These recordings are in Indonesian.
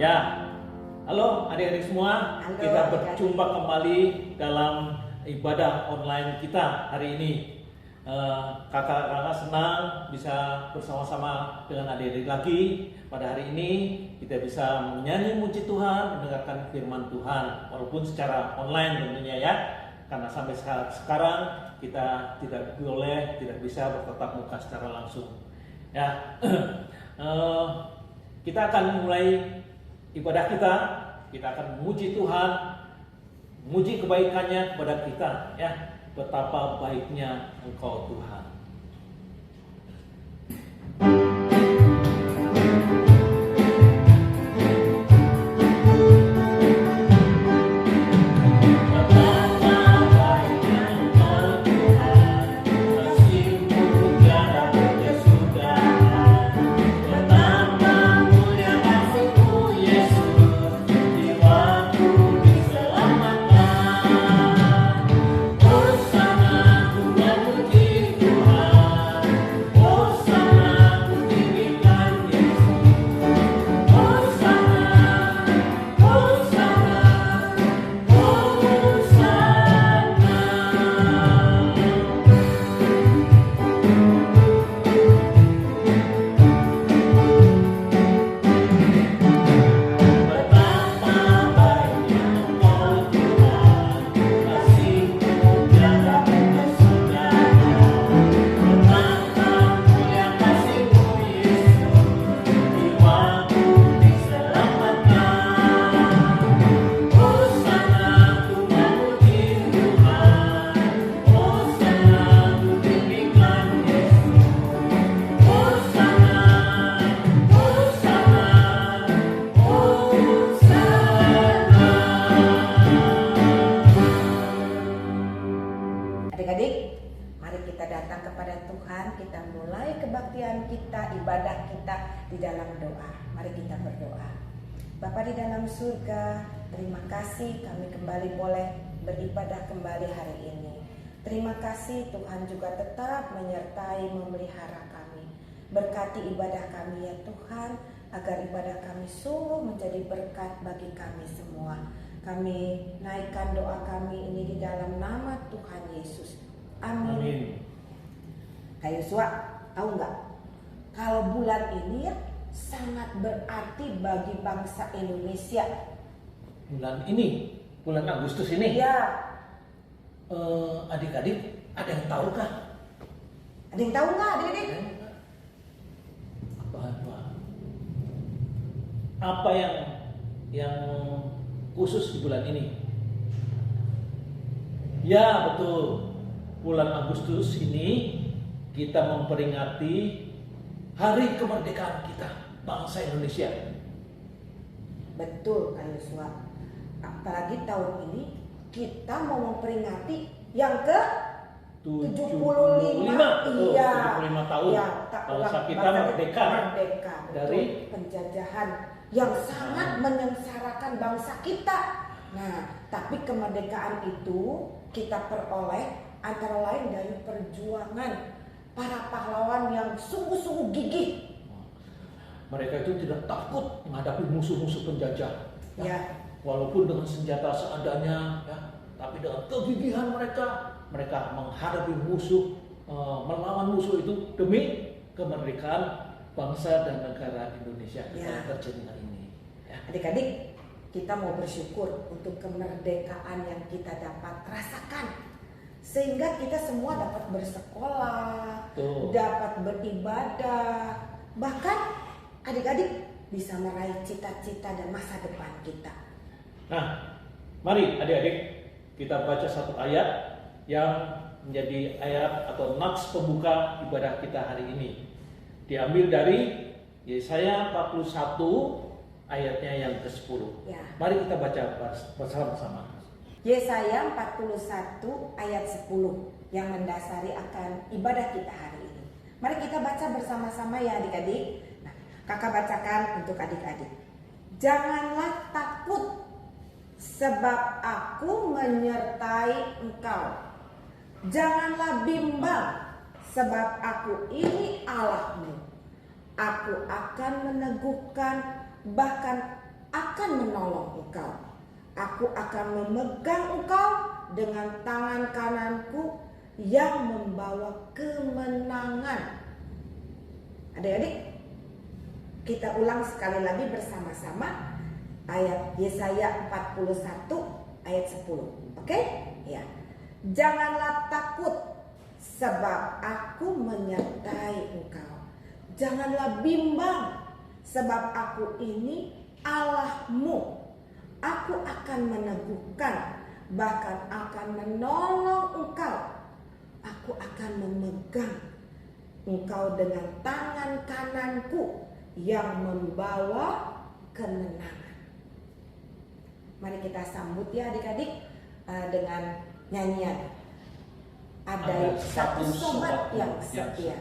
Ya, halo adik-adik semua. Halo, Kita adik-adik. berjumpa kembali dalam ibadah online kita hari ini. Kakak-kakak senang bisa bersama-sama dengan adik-adik lagi. Pada hari ini kita bisa menyanyi muji Tuhan, mendengarkan firman Tuhan, walaupun secara online tentunya ya. Karena sampai sekarang kita tidak bisa bertatap muka secara langsung. Ya, kita akan mulai ibadah kita akan memuji Tuhan, memuji kebaikannya kepada kita, ya. Betapa baiknya Engkau Tuhan. Adik-adik, mari kita datang kepada Tuhan, kita mulai kebaktian kita, ibadah kita di dalam doa. Mari kita berdoa. Bapa di dalam surga, terima kasih kami kembali boleh beribadah kembali hari ini. Terima kasih Tuhan juga tetap menyertai, memelihara kami. Berkati ibadah kami ya Tuhan, agar ibadah kami sungguh menjadi berkat bagi kami semua. Kami naikkan doa kami ini di dalam nama Tuhan Yesus. Amin. Amin. Kak Yosua, tahu nggak? Kalau bulan ini ya sangat berarti bagi bangsa Indonesia. Bulan ini, bulan Agustus ini. Ya. Adik-adik, ada yang tahu kah? Ada yang tahu nggak adik-adik? Apa yang khusus di bulan ini? Ya betul, bulan Agustus ini kita memperingati hari kemerdekaan kita, bangsa Indonesia. Betul Kak Yosua. Apalagi tahun ini kita mau memperingati yang ke 75. Iya. 75 tahun Ya, bangsa kita merdeka dari penjajahan yang sangat menyengsarakan bangsa kita. Nah, tapi kemerdekaan itu kita peroleh antara lain dari perjuangan para pahlawan yang sungguh-sungguh gigih. Mereka itu tidak takut menghadapi musuh-musuh penjajah. Ya. Walaupun dengan senjata seadanya, ya, tapi dengan kegigihan mereka menghadapi musuh, melawan musuh itu demi kemerdekaan bangsa dan negara Indonesia yang terjadi hari ini. Ya. Adik-adik, kita mau bersyukur untuk kemerdekaan yang kita dapat rasakan, sehingga kita semua dapat bersekolah, dapat beribadah, bahkan adik-adik bisa meraih cita-cita dan masa depan kita. Nah, mari adik-adik kita baca satu ayat yang menjadi ayat atau nats pembuka ibadah kita hari ini. Diambil dari Yesaya 41 ayatnya yang ke-10. Ya. Mari kita baca bersama-sama. Yesaya 41 ayat 10 yang mendasari akan ibadah kita hari ini. Mari kita baca bersama-sama ya adik-adik. Nah, kakak bacakan untuk adik-adik. Janganlah takut, sebab aku menyertai engkau. Janganlah bimbang, sebab aku ini Allahmu. Aku akan meneguhkan, bahkan akan menolong engkau. Aku akan memegang engkau dengan tangan kananku yang membawa kemenangan. Adik-adik, kita ulang sekali lagi bersama-sama ayat Yesaya 41 ayat 10. Oke? Ya. Janganlah takut sebab aku menyertai engkau. Janganlah bimbang sebab aku ini Allahmu. Aku akan meneguhkan, bahkan akan menolong engkau. Aku akan memegang engkau dengan tangan kananku yang membawa kemenangan. Mari kita sambut ya adik-adik dengan nyanyian Ada Satu Sobat Yang Setia.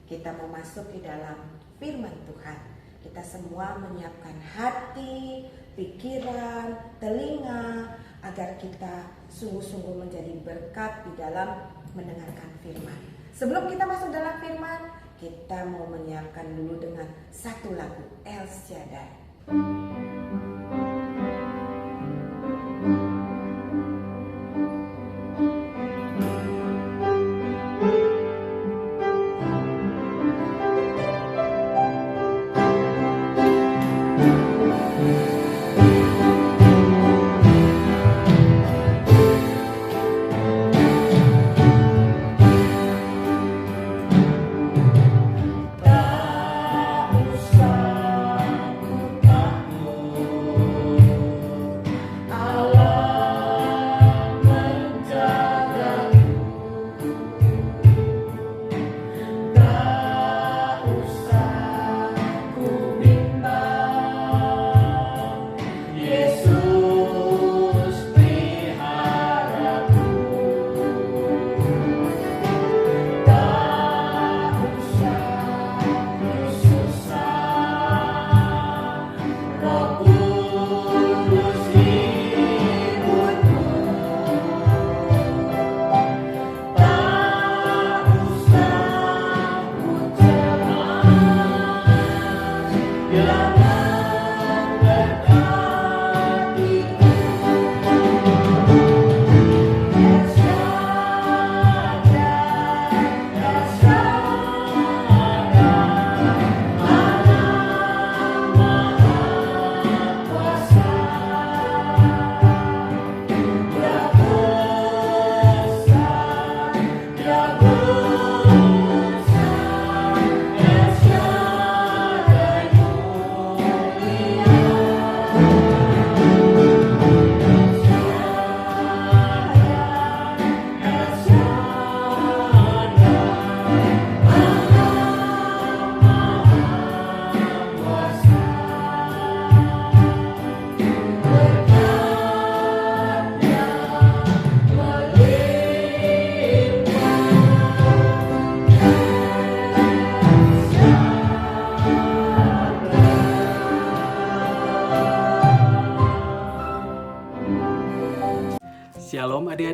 Kita mau masuk di dalam firman Tuhan. Kita semua menyiapkan hati, pikiran, telinga agar kita sungguh-sungguh menjadi berkat di dalam mendengarkan firman. Sebelum kita masuk dalam firman, kita mau menyiapkan dulu dengan satu lagu El Shaddai. Tak usah ku takut.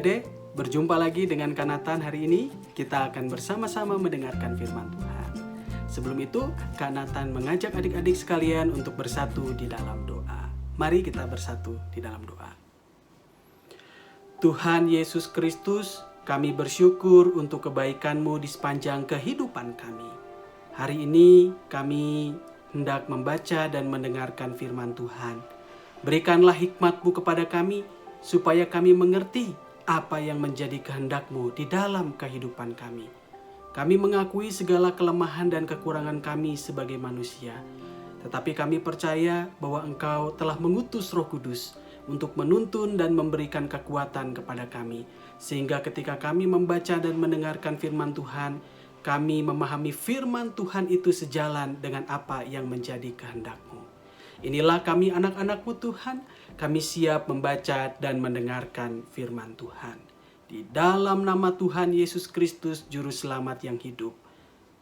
adik-adik, berjumpa lagi dengan Kanatan hari ini. Kita akan bersama-sama mendengarkan firman Tuhan. Sebelum itu, Kanatan mengajak adik-adik sekalian untuk bersatu di dalam doa. Mari kita bersatu di dalam doa. Tuhan Yesus Kristus, kami bersyukur untuk kebaikan-Mu di sepanjang kehidupan kami. Hari ini kami hendak membaca dan mendengarkan firman Tuhan. Berikanlah hikmat-Mu kepada kami, supaya kami mengerti apa yang menjadi kehendak-Mu di dalam kehidupan kami. Kami mengakui segala kelemahan dan kekurangan kami sebagai manusia. Tetapi kami percaya bahwa Engkau telah mengutus Roh Kudus untuk menuntun dan memberikan kekuatan kepada kami. Sehingga ketika kami membaca dan mendengarkan firman Tuhan, kami memahami firman Tuhan itu sejalan dengan apa yang menjadi kehendak-Mu. Inilah kami anak-anak-Mu Tuhan, kami siap membaca dan mendengarkan firman Tuhan. Di dalam nama Tuhan Yesus Kristus, Juru Selamat yang hidup,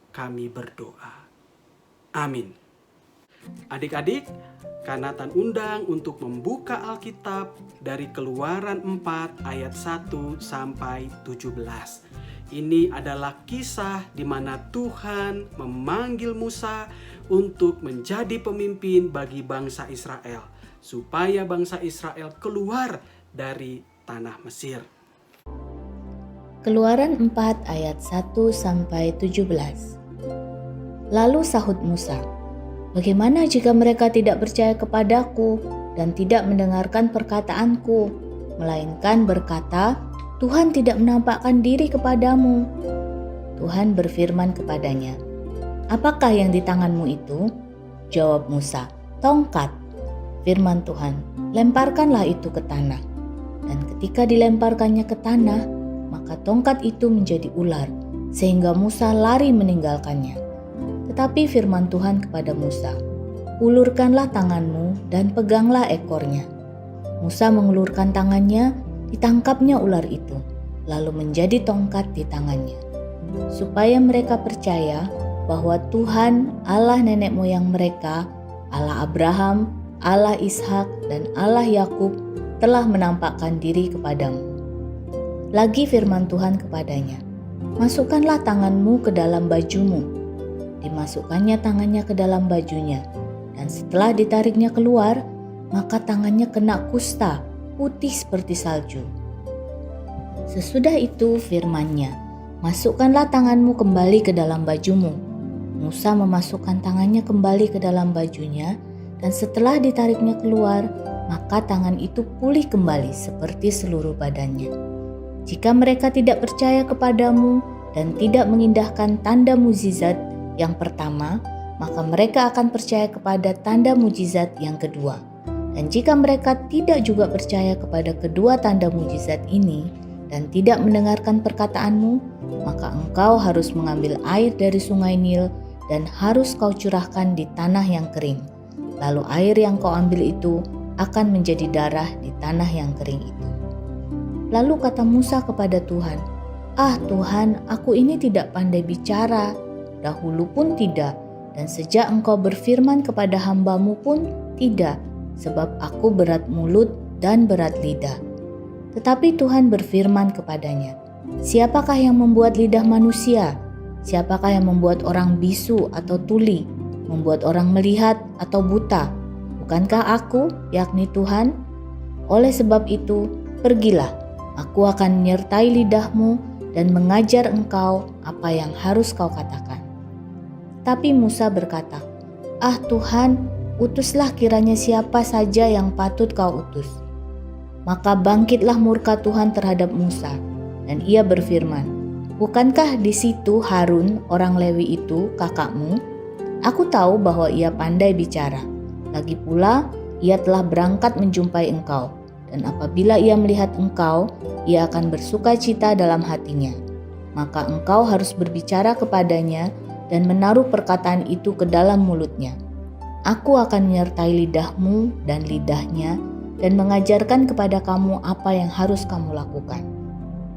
kami berdoa. Amin. Adik-adik, Kanatan undang untuk membuka Alkitab dari Keluaran 4 ayat 1 sampai 17. Ini adalah kisah di mana Tuhan memanggil Musa untuk menjadi pemimpin bagi bangsa Israel, supaya bangsa Israel keluar dari tanah Mesir. Keluaran 4 ayat 1 sampai 17. Lalu sahut Musa, "Bagaimana jika mereka tidak percaya kepadaku dan tidak mendengarkan perkataanku, melainkan berkata, Tuhan tidak menampakkan diri kepadamu?" Tuhan berfirman kepadanya, "Apakah yang di tanganmu itu?" Jawab Musa, "Tongkat." Firman Tuhan, "Lemparkanlah itu ke tanah." Dan ketika dilemparkannya ke tanah, maka tongkat itu menjadi ular, sehingga Musa lari meninggalkannya. Tetapi firman Tuhan kepada Musa, "Ulurkanlah tanganmu dan peganglah ekornya." Musa mengulurkan tangannya, ditangkapnya ular itu, lalu menjadi tongkat di tangannya. Supaya mereka percaya bahwa Tuhan Allah nenek moyang mereka, Allah Abraham, Allah Ishak, dan Allah Yakub telah menampakkan diri kepadamu. Lagi firman Tuhan kepadanya, "Masukkanlah tanganmu ke dalam bajumu." Dimasukkannya tangannya ke dalam bajunya, dan setelah ditariknya keluar, maka tangannya kena kusta, putih seperti salju. Sesudah itu firman-Nya, "Masukkanlah tanganmu kembali ke dalam bajumu." Musa memasukkan tangannya kembali ke dalam bajunya, dan setelah ditariknya keluar, maka tangan itu pulih kembali seperti seluruh badannya. Jika mereka tidak percaya kepadamu dan tidak mengindahkan tanda mukjizat yang pertama, maka mereka akan percaya kepada tanda mukjizat yang kedua. Dan jika mereka tidak juga percaya kepada kedua tanda mukjizat ini dan tidak mendengarkan perkataanmu, maka engkau harus mengambil air dari sungai Nil dan harus kau curahkan di tanah yang kering. Lalu air yang kau ambil itu akan menjadi darah di tanah yang kering itu. Lalu kata Musa kepada Tuhan, "Ah Tuhan, aku ini tidak pandai bicara, dahulu pun tidak, dan sejak engkau berfirman kepada hamba-Mu pun tidak, sebab aku berat mulut dan berat lidah." Tetapi Tuhan berfirman kepadanya, "Siapakah yang membuat lidah manusia? Siapakah yang membuat orang bisu atau tuli, membuat orang melihat atau buta? Bukankah aku, yakni Tuhan? Oleh sebab itu, pergilah, aku akan menyertai lidahmu dan mengajar engkau apa yang harus kau katakan." Tapi Musa berkata, "Ah Tuhan, utuslah kiranya siapa saja yang patut kau utus." Maka bangkitlah murka Tuhan terhadap Musa, dan ia berfirman, "Bukankah di situ Harun orang Lewi itu kakakmu? Aku tahu bahwa ia pandai bicara. Lagi pula, ia telah berangkat menjumpai engkau, dan apabila ia melihat engkau, ia akan bersuka cita dalam hatinya. Maka engkau harus berbicara kepadanya dan menaruh perkataan itu ke dalam mulutnya. Aku akan menyertai lidahmu dan lidahnya dan mengajarkan kepada kamu apa yang harus kamu lakukan.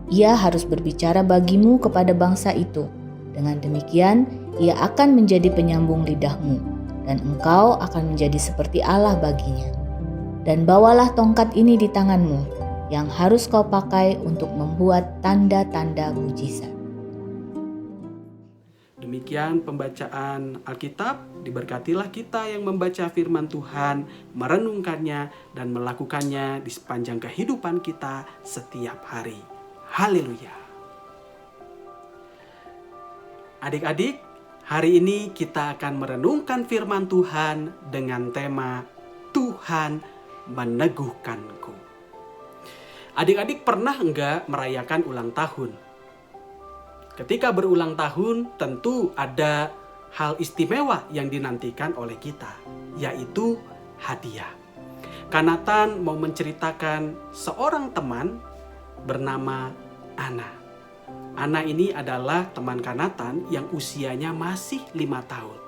Ia harus berbicara bagimu kepada bangsa itu. Dengan demikian, ia akan menjadi penyambung lidahmu, dan engkau akan menjadi seperti Allah baginya. Dan bawalah tongkat ini di tanganmu. yang harus kau pakai untuk membuat tanda-tanda mujizat. Demikian pembacaan Alkitab. Diberkatilah kita yang membaca firman Tuhan, merenungkannya, dan melakukannya di sepanjang kehidupan kita setiap hari. Haleluya. Adik-adik, hari ini kita akan merenungkan firman Tuhan dengan tema Tuhan meneguhkanku. Adik-adik pernah enggak merayakan ulang tahun? Ketika berulang tahun, tentu ada hal istimewa yang dinantikan oleh kita, yaitu hadiah. Kanatan mau menceritakan seorang teman bernama Ana. Ana ini adalah teman Kanatan yang usianya masih 5 tahun.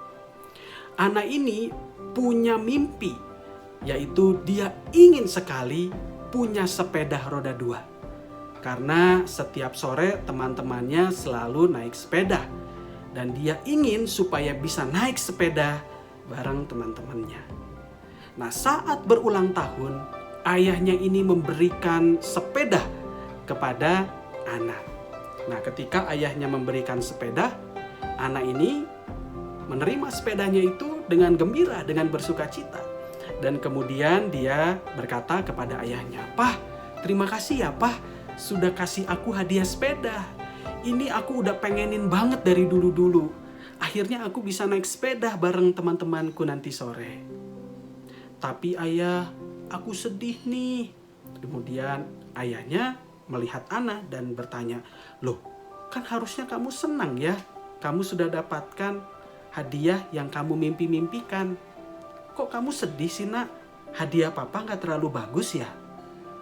Ana ini punya mimpi, yaitu dia ingin sekali punya sepeda roda 2. Karena setiap sore teman-temannya selalu naik sepeda. Dan dia ingin supaya bisa naik sepeda bareng teman-temannya. Nah, saat berulang tahun, ayahnya ini memberikan sepeda kepada Ana. Nah, ketika ayahnya memberikan sepeda, Ana ini menerima sepedanya itu dengan gembira, dengan bersukacita. Dan kemudian dia berkata kepada ayahnya, "Pah, terima kasih ya, Pah, sudah kasih aku hadiah sepeda. Ini aku udah pengenin banget dari dulu-dulu. Akhirnya aku bisa naik sepeda bareng teman-temanku nanti sore. Tapi ayah, aku sedih nih." Kemudian ayahnya melihat Ana dan bertanya, "Loh, kan harusnya kamu senang ya. Kamu sudah dapatkan hadiah yang kamu mimpi-mimpikan. Kok kamu sedih sih, Nak? Hadiah papa gak terlalu bagus ya?"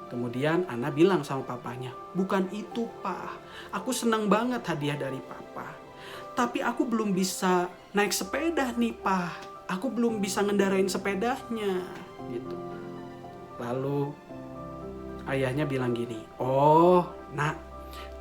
Kemudian Ana bilang sama papanya, "Bukan itu, Pak. Aku senang banget hadiah dari papa. Tapi aku belum bisa naik sepeda nih, Pak. Aku belum bisa ngendarain sepedanya." Gitu. Lalu ayahnya bilang gini, "Oh, Nak,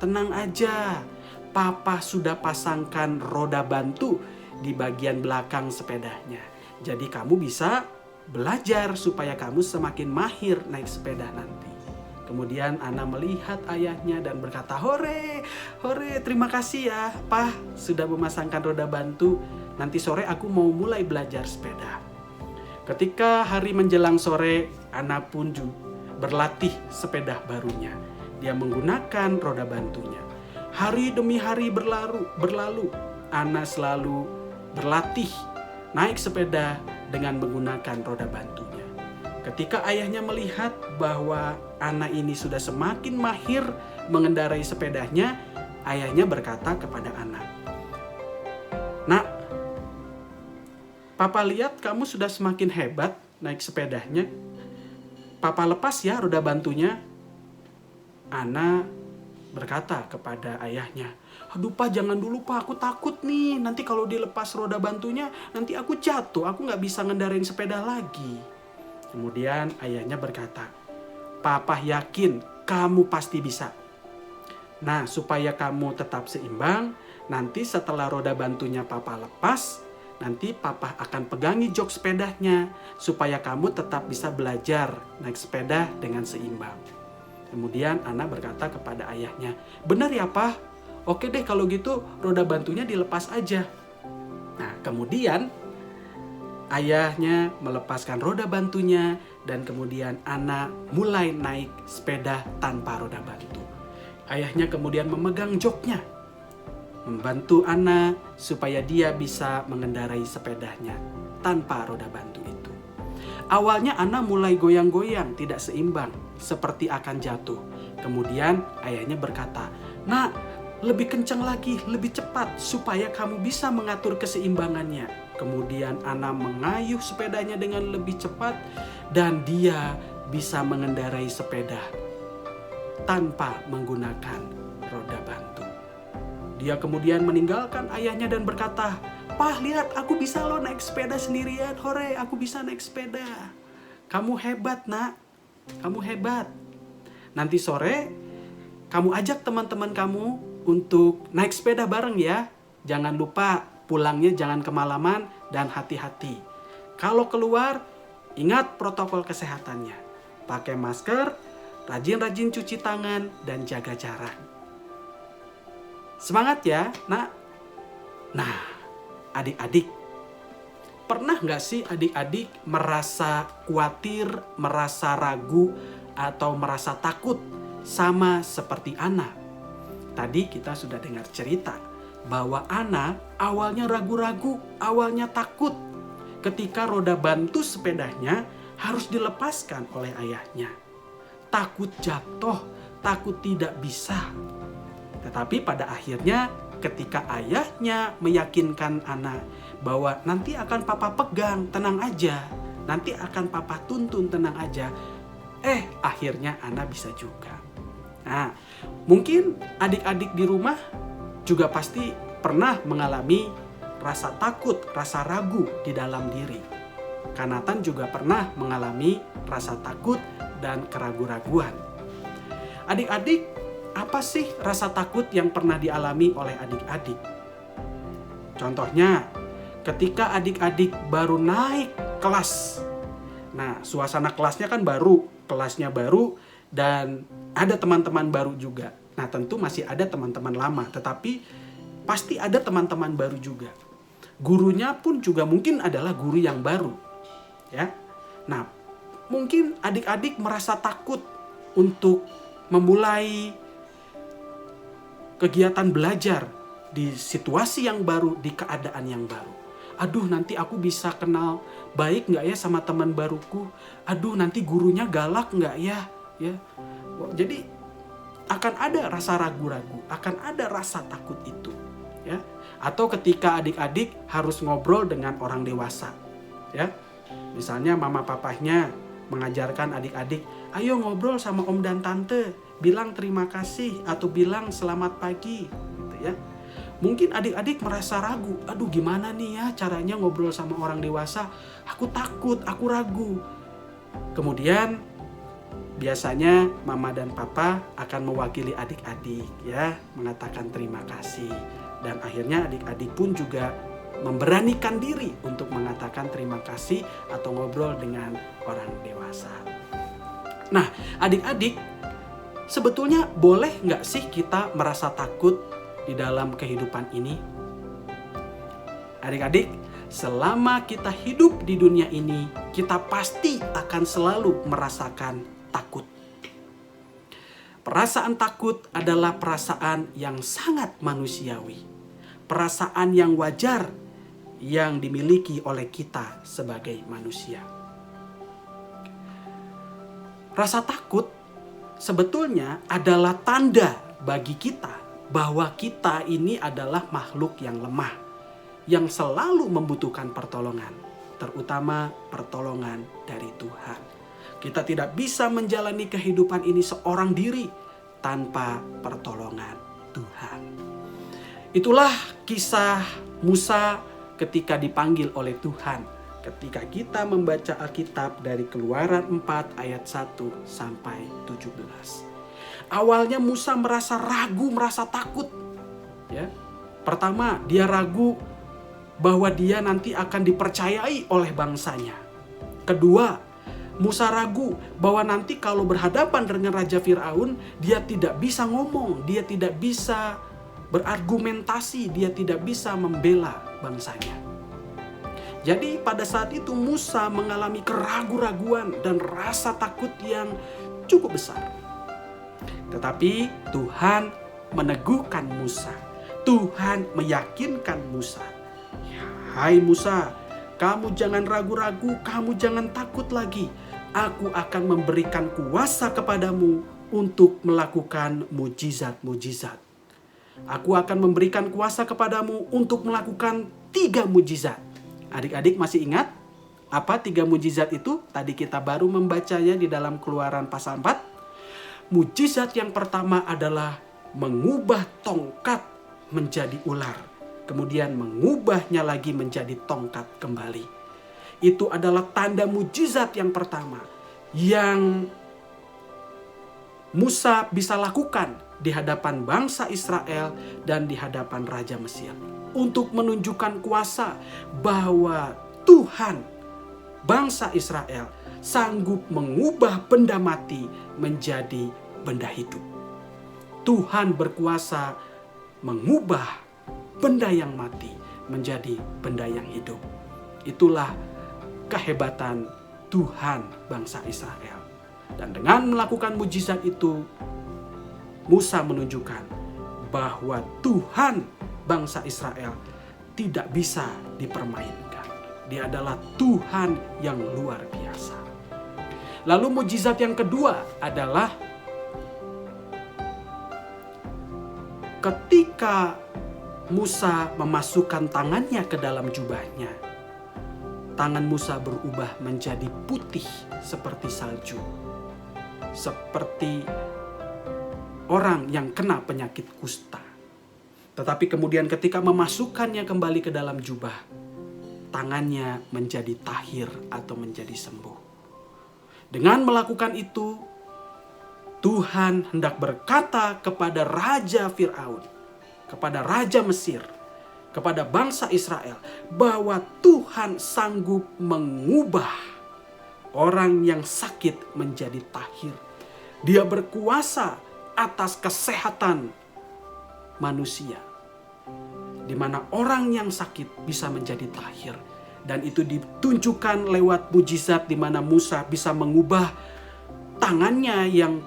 tenang aja. Papa sudah pasangkan roda bantu di bagian belakang sepedanya. Jadi kamu bisa belajar supaya kamu semakin mahir naik sepeda nanti." Kemudian Ana melihat ayahnya dan berkata, "Hore, hore, terima kasih ya, Pah, sudah memasangkan roda bantu. Nanti sore aku mau mulai belajar sepeda." Ketika hari menjelang sore, Ana pun berlatih sepeda barunya. Dia menggunakan roda bantunya. Hari demi hari berlalu. Ana selalu berlatih naik sepeda dengan menggunakan roda bantunya. Ketika ayahnya melihat bahwa Ana ini sudah semakin mahir mengendarai sepedanya, ayahnya berkata kepada Ana, "Nak, Papa lihat kamu sudah semakin hebat naik sepedanya. Papa lepas ya roda bantunya." Ana berkata kepada ayahnya, "Aduh, Pak, jangan dulu, Pak, aku takut nih. Nanti kalau dilepas roda bantunya, nanti aku jatuh, aku gak bisa ngendarain sepeda lagi." Kemudian ayahnya berkata, "Papa yakin kamu pasti bisa. Nah, supaya kamu tetap seimbang, nanti setelah roda bantunya Papa lepas, nanti Papa akan pegangi jok sepedanya, supaya kamu tetap bisa belajar naik sepeda dengan seimbang." Kemudian Ana berkata kepada ayahnya, "Benar ya, Pak? Oke deh kalau gitu roda bantunya dilepas aja." Nah, kemudian ayahnya melepaskan roda bantunya dan kemudian Ana mulai naik sepeda tanpa roda bantu. Ayahnya kemudian memegang joknya, membantu Ana supaya dia bisa mengendarai sepedanya tanpa roda bantu itu. Awalnya Ana mulai goyang-goyang, tidak seimbang, seperti akan jatuh. Kemudian ayahnya berkata, "Nak, lebih kencang lagi, lebih cepat, supaya kamu bisa mengatur keseimbangannya." Kemudian Ana mengayuh sepedanya dengan lebih cepat dan dia bisa mengendarai sepeda tanpa menggunakan roda bantu. Dia kemudian meninggalkan ayahnya dan berkata, "Pah, lihat aku bisa loh naik sepeda sendirian. Hore, aku bisa naik sepeda." "Kamu hebat, Nak. Kamu hebat. Nanti sore kamu ajak teman-teman kamu untuk naik sepeda bareng ya. Jangan lupa pulangnya jangan kemalaman dan hati-hati. Kalau keluar, ingat protokol kesehatannya. Pakai masker, rajin-rajin cuci tangan, dan jaga jarak. Semangat ya, nak. Nah, adik-adik, pernah nggak sih adik-adik merasa khawatir, merasa ragu, atau merasa takut sama seperti Ana? Tadi kita sudah dengar cerita bahwa Ana awalnya ragu-ragu, awalnya takut ketika roda bantu sepedanya harus dilepaskan oleh ayahnya. Takut jatuh, takut tidak bisa. Tetapi pada akhirnya ketika ayahnya meyakinkan Ana bahwa nanti akan papa pegang, tenang aja. Nanti akan papa tuntun, tenang aja. Akhirnya Ana bisa juga. Nah, mungkin adik-adik di rumah juga pasti pernah mengalami rasa takut, rasa ragu di dalam diri. Kanatan juga pernah mengalami rasa takut dan keraguan-raguan. Adik-adik, apa sih rasa takut yang pernah dialami oleh adik-adik? Contohnya, ketika adik-adik baru naik kelas. Nah, suasana kelasnya kan baru, kelasnya baru, dan ada teman-teman baru juga. Nah, tentu masih ada teman-teman lama, tetapi pasti ada teman-teman baru juga. Gurunya pun juga mungkin adalah guru yang baru. Ya. Nah, mungkin adik-adik merasa takut untuk memulai kegiatan belajar di situasi yang baru, di keadaan yang baru. Aduh, nanti aku bisa kenal baik nggak ya sama teman baruku? Aduh, nanti gurunya galak nggak ya? Jadi akan ada rasa ragu-ragu, akan ada rasa takut itu. Ya. Atau ketika adik-adik harus ngobrol dengan orang dewasa. Ya. Misalnya mama papahnya mengajarkan adik-adik, ayo ngobrol sama om dan tante, bilang terima kasih atau bilang selamat pagi, gitu ya. Mungkin adik-adik merasa ragu, aduh gimana nih ya caranya ngobrol sama orang dewasa, aku takut, aku ragu. Kemudian biasanya mama dan papa akan mewakili adik-adik ya, mengatakan terima kasih. Dan akhirnya adik-adik pun juga memberanikan diri untuk mengatakan terima kasih atau ngobrol dengan orang dewasa. Nah, adik-adik, sebetulnya boleh nggak sih kita merasa takut di dalam kehidupan ini? Adik-adik, selama kita hidup di dunia ini, kita pasti akan selalu merasakan takut. Perasaan takut adalah perasaan yang sangat manusiawi. Perasaan yang wajar yang dimiliki oleh kita sebagai manusia. Rasa takut sebetulnya adalah tanda bagi kita bahwa kita ini adalah makhluk yang lemah, yang selalu membutuhkan pertolongan, terutama pertolongan dari Tuhan. Kita tidak bisa menjalani kehidupan ini seorang diri tanpa pertolongan Tuhan. Itulah kisah Musa ketika dipanggil oleh Tuhan. Ketika kita membaca Alkitab dari Keluaran 4 ayat 1 sampai 17. Awalnya Musa merasa ragu, merasa takut. Ya. Pertama, dia ragu bahwa dia nanti akan dipercayai oleh bangsanya. Kedua, Musa ragu bahwa nanti kalau berhadapan dengan Raja Firaun, dia tidak bisa ngomong, dia tidak bisa berargumentasi, dia tidak bisa membela bangsanya. Jadi pada saat itu Musa mengalami keraguan-raguan dan rasa takut yang cukup besar. Tetapi Tuhan meneguhkan Musa. Tuhan meyakinkan Musa. Hai Musa, kamu jangan ragu-ragu, kamu jangan takut lagi. Aku akan memberikan kuasa kepadamu untuk melakukan mujizat-mujizat. Aku akan memberikan kuasa kepadamu untuk melakukan 3 mujizat. Adik-adik masih ingat apa 3 mujizat itu? Tadi kita baru membacanya di dalam Keluaran pasal 4. Mujizat yang pertama adalah mengubah tongkat menjadi ular. Kemudian mengubahnya lagi menjadi tongkat kembali. Itu adalah tanda mujizat yang pertama yang Musa bisa lakukan di hadapan bangsa Israel dan di hadapan Raja Mesir. Untuk menunjukkan kuasa bahwa Tuhan, bangsa Israel sanggup mengubah benda mati menjadi benda hidup. Tuhan berkuasa mengubah benda yang mati menjadi benda yang hidup. Itulah kehebatan Tuhan bangsa Israel. Dan dengan melakukan mujizat itu, Musa menunjukkan bahwa Tuhan bangsa Israel tidak bisa dipermainkan. Dia adalah Tuhan yang luar biasa. Lalu mujizat yang kedua adalah ketika Musa memasukkan tangannya ke dalam jubahnya, tangan Musa berubah menjadi putih seperti salju. Seperti orang yang kena penyakit kusta. Tetapi kemudian ketika memasukkannya kembali ke dalam jubah, tangannya menjadi tahir atau menjadi sembuh. Dengan melakukan itu, Tuhan hendak berkata kepada Raja Firaun, kepada Raja Mesir, kepada bangsa Israel, bahwa Tuhan sanggup mengubah orang yang sakit menjadi tahir. Dia berkuasa atas kesehatan manusia, di mana orang yang sakit bisa menjadi tahir. Dan itu ditunjukkan lewat mujizat di mana Musa bisa mengubah tangannya yang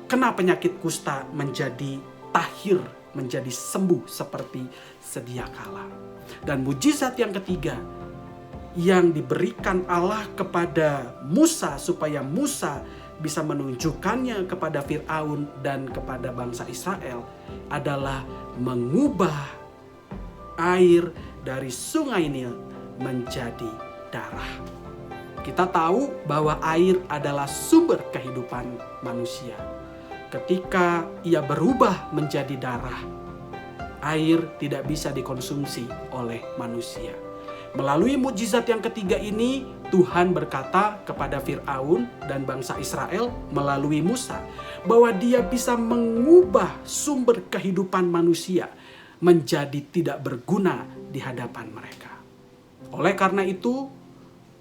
kena penyakit kusta menjadi tahir, menjadi sembuh seperti sedia kala. Dan mujizat yang ketiga yang diberikan Allah kepada Musa supaya Musa bisa menunjukkannya kepada Firaun dan kepada bangsa Israel adalah mengubah air dari sungai Nil menjadi darah. Kita tahu bahwa air adalah sumber kehidupan manusia. Ketika ia berubah menjadi darah, air tidak bisa dikonsumsi oleh manusia. Melalui mujizat yang ketiga ini, Tuhan berkata kepada Firaun dan bangsa Israel melalui Musa bahwa dia bisa mengubah sumber kehidupan manusia menjadi tidak berguna di hadapan mereka. Oleh karena itu,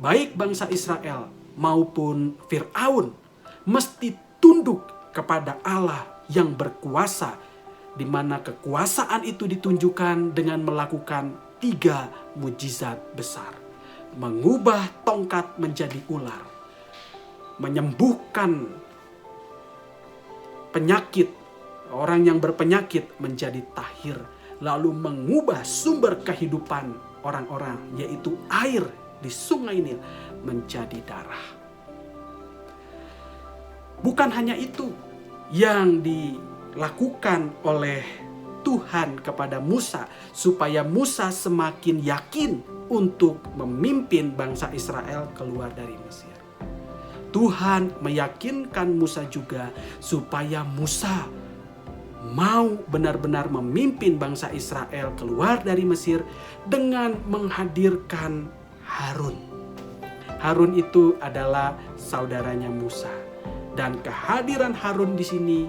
baik bangsa Israel maupun Firaun mesti tunduk kepada Allah yang berkuasa, di mana kekuasaan itu ditunjukkan dengan melakukan 3 mujizat besar. Mengubah tongkat menjadi ular, menyembuhkan penyakit, orang yang berpenyakit menjadi tahir, lalu mengubah sumber kehidupan orang-orang, yaitu air di sungai Nil menjadi darah. Bukan hanya itu yang dilakukan oleh Tuhan kepada Musa supaya Musa semakin yakin untuk memimpin bangsa Israel keluar dari Mesir. Tuhan meyakinkan Musa juga supaya Musa mau benar-benar memimpin bangsa Israel keluar dari Mesir dengan menghadirkan Harun. Harun itu adalah saudaranya Musa, dan kehadiran Harun di sini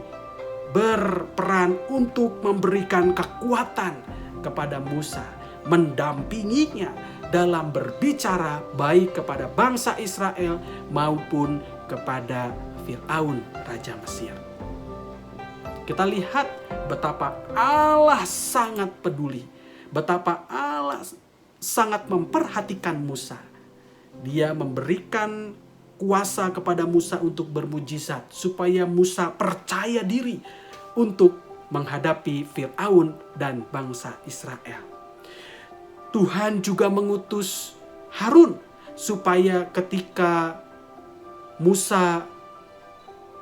berperan untuk memberikan kekuatan kepada Musa, mendampinginya dalam berbicara baik kepada bangsa Israel maupun kepada Firaun, Raja Mesir. Kita lihat betapa Allah sangat peduli, betapa Allah sangat memperhatikan Musa. Dia memberikan kuasa kepada Musa untuk bermujizat supaya Musa percaya diri untuk menghadapi Firaun dan bangsa Israel. Tuhan juga mengutus Harun supaya ketika Musa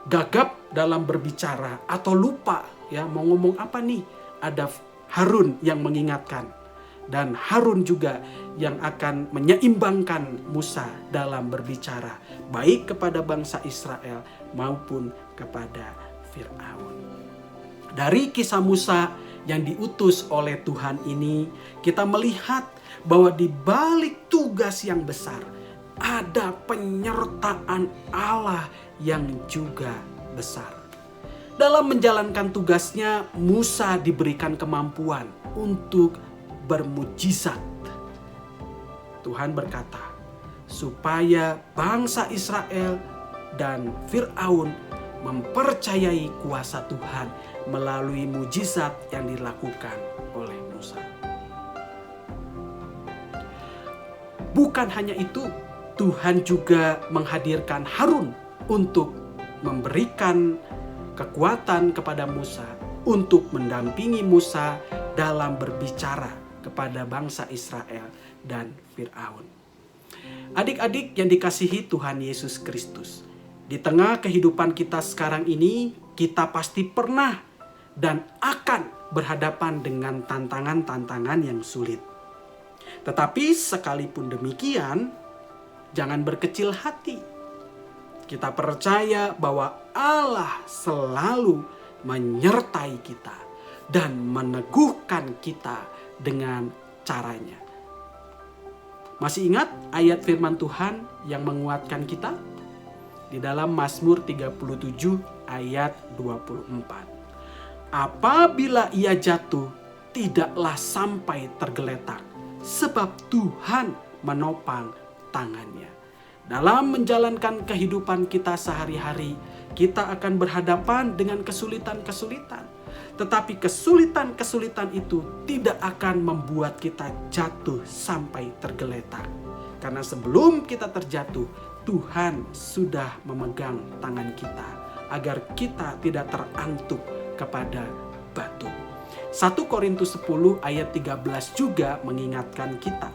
gagap dalam berbicara atau lupa ya mau ngomong apa nih, ada Harun yang mengingatkan, dan Harun juga yang akan menyeimbangkan Musa dalam berbicara baik kepada bangsa Israel maupun kepada Firaun. Dari kisah Musa yang diutus oleh Tuhan ini, kita melihat bahwa di balik tugas yang besar ada penyertaan Allah yang juga besar. Dalam menjalankan tugasnya, Musa diberikan kemampuan untuk bermujizat. Tuhan berkata, supaya bangsa Israel dan Fir'aun mempercayai kuasa Tuhan melalui mujizat yang dilakukan oleh Musa. Bukan hanya itu, Tuhan juga menghadirkan Harun untuk memberikan kekuatan kepada Musa untuk mendampingi Musa dalam berbicara kepada bangsa Israel dan Fir'aun. Adik-adik yang dikasihi Tuhan Yesus Kristus, di tengah kehidupan kita sekarang ini, kita pasti pernah dan akan berhadapan dengan tantangan-tantangan yang sulit. Tetapi sekalipun demikian, jangan berkecil hati. Kita percaya bahwa Allah selalu menyertai kita dan meneguhkan kita dengan caranya. Masih ingat ayat firman Tuhan yang menguatkan kita? Di dalam Mazmur 37 ayat 24. Apabila ia jatuh, tidaklah sampai tergeletak, sebab Tuhan menopang tangannya. Dalam menjalankan kehidupan kita sehari-hari, kita akan berhadapan dengan kesulitan-kesulitan. Tetapi kesulitan-kesulitan itu tidak akan membuat kita jatuh sampai tergeletak. Karena sebelum kita terjatuh, Tuhan sudah memegang tangan kita agar kita tidak terantuk kepada batu. 1 Korintus 10 ayat 13 juga mengingatkan kita,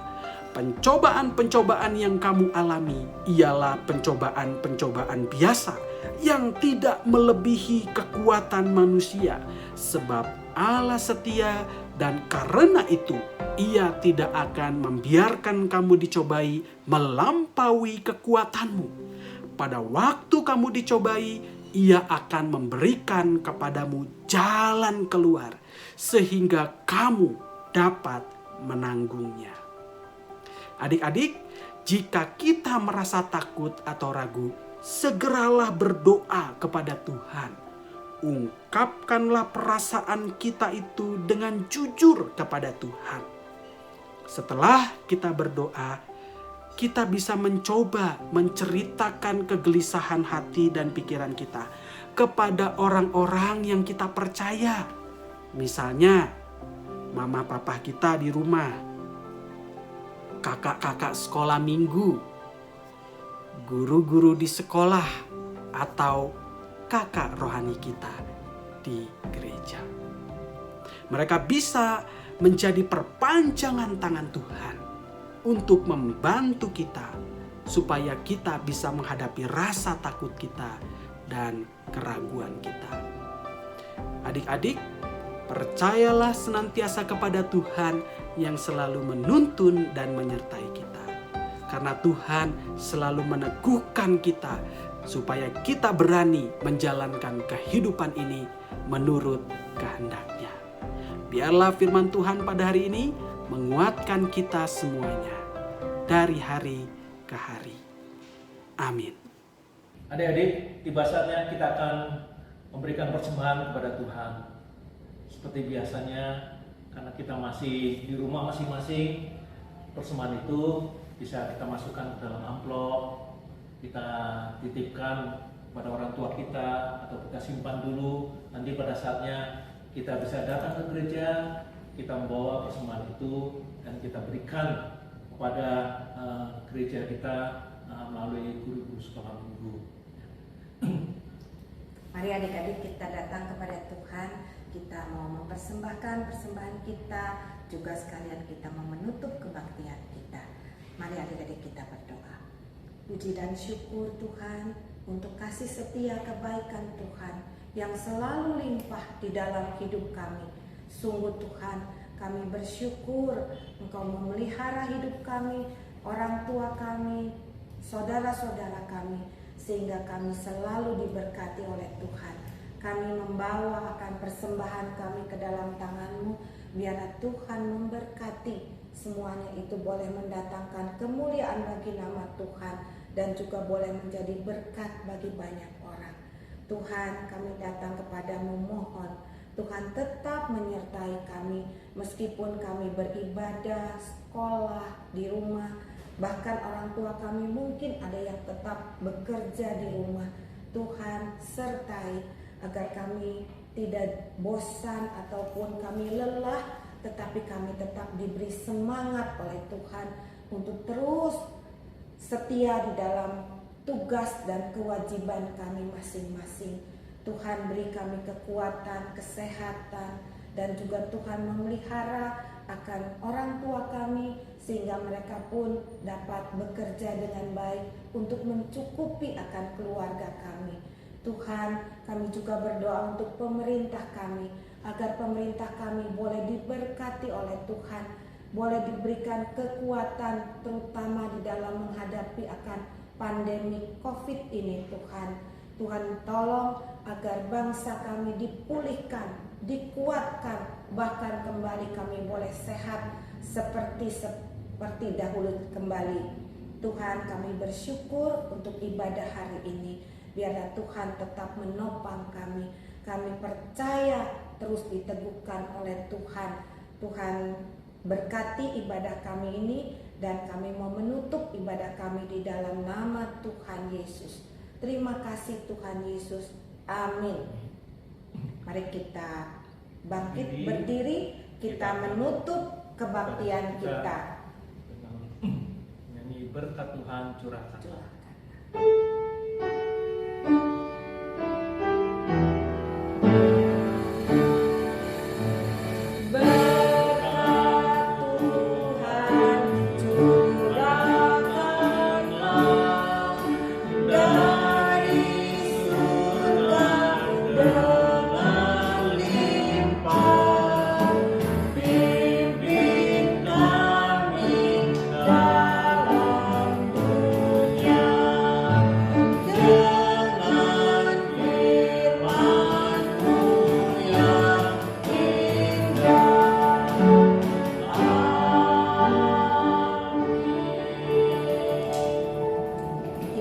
pencobaan-pencobaan yang kamu alami ialah pencobaan-pencobaan biasa yang tidak melebihi kekuatan manusia, sebab Allah setia dan karena itu Ia tidak akan membiarkan kamu dicobai melampaui kekuatanmu. Pada waktu kamu dicobai, Ia akan memberikan kepadamu jalan keluar sehingga kamu dapat menanggungnya. Adik-adik, jika kita merasa takut atau ragu, segeralah berdoa kepada Tuhan. Ungkapkanlah perasaan kita itu dengan jujur kepada Tuhan. Setelah kita berdoa, kita bisa mencoba menceritakan kegelisahan hati dan pikiran kita kepada orang-orang yang kita percaya. Misalnya, mama papa kita di rumah, kakak-kakak sekolah minggu, guru-guru di sekolah, atau kakak rohani kita di gereja. Mereka bisa menjadi perpanjangan tangan Tuhan untuk membantu kita supaya kita bisa menghadapi rasa takut kita dan keraguan kita. Adik-adik, percayalah senantiasa kepada Tuhan yang selalu menuntun dan menyertai kita. Karena Tuhan selalu meneguhkan kita supaya kita berani menjalankan kehidupan ini menurut kehendak-Nya. Biarlah firman Tuhan pada hari ini menguatkan kita semuanya dari hari ke hari. Amin. Adik-adik, tiba saatnya kita akan memberikan persembahan kepada Tuhan. Seperti biasanya, karena kita masih di rumah masing-masing, persembahan itu bisa kita masukkan ke dalam amplop, kita titipkan pada orang tua kita, atau kita simpan dulu. Nanti pada saatnya kita bisa datang ke gereja, kita membawa persembahan itu dan kita berikan kepada gereja kita melalui guru-guru sekolah minggu. Mari adik-adik kita datang kepada Tuhan, kita mau mempersembahkan persembahan kita, juga sekalian kita mau menutup kebaktian kita. Mari adik-adik kita berdoa. Puji dan syukur Tuhan untuk kasih setia kebaikan Tuhan yang selalu limpah di dalam hidup kami. Sungguh Tuhan, kami bersyukur Engkau memelihara hidup kami, orang tua kami, saudara-saudara kami, sehingga kami selalu diberkati oleh Tuhan. Kami membawa akan persembahan kami ke dalam tangan-Mu, biarlah Tuhan memberkati. Semuanya itu boleh mendatangkan kemuliaan bagi nama Tuhan dan juga boleh menjadi berkat bagi banyak orang. Tuhan, kami datang kepadamu mohon, Tuhan tetap menyertai kami meskipun kami beribadah, sekolah, di rumah. Bahkan orang tua kami mungkin ada yang tetap bekerja di rumah. Tuhan sertai agar kami tidak bosan ataupun kami lelah, tetapi kami tetap diberi semangat oleh Tuhan untuk terus setia di dalam tugas dan kewajiban kami masing-masing. Tuhan beri kami kekuatan, kesehatan, dan juga Tuhan memelihara akan orang tua kami sehingga mereka pun dapat bekerja dengan baik untuk mencukupi akan keluarga kami. Tuhan, kami juga berdoa untuk pemerintah kami, agar pemerintah kami boleh diberkati oleh Tuhan, boleh diberikan kekuatan terutama di dalam menghadapi akan pandemi COVID ini Tuhan. Tuhan tolong agar bangsa kami dipulihkan, dikuatkan, bahkan kembali kami boleh sehat seperti dahulu kembali. Tuhan, kami bersyukur untuk ibadah hari ini. Biarlah Tuhan tetap menopang kami. Kami percaya terus diteguhkan oleh Tuhan. Tuhan berkati ibadah kami ini, dan kami mau menutup ibadah kami di dalam nama Tuhan Yesus. Terima kasih Tuhan Yesus. Amin. Mari kita bangkit berdiri, kita menutup kebaktian kita. Nyanyi berkat Tuhan curahkan.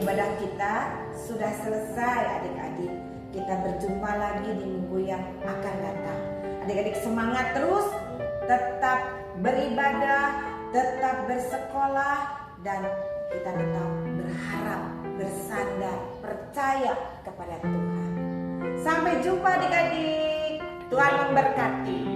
Ibadah kita sudah selesai adik-adik. Kita berjumpa lagi di minggu yang akan datang. Adik-adik semangat terus, tetap beribadah, tetap bersekolah, dan kita tetap berharap, bersandar, percaya kepada Tuhan. Sampai jumpa adik-adik. Tuhan memberkati.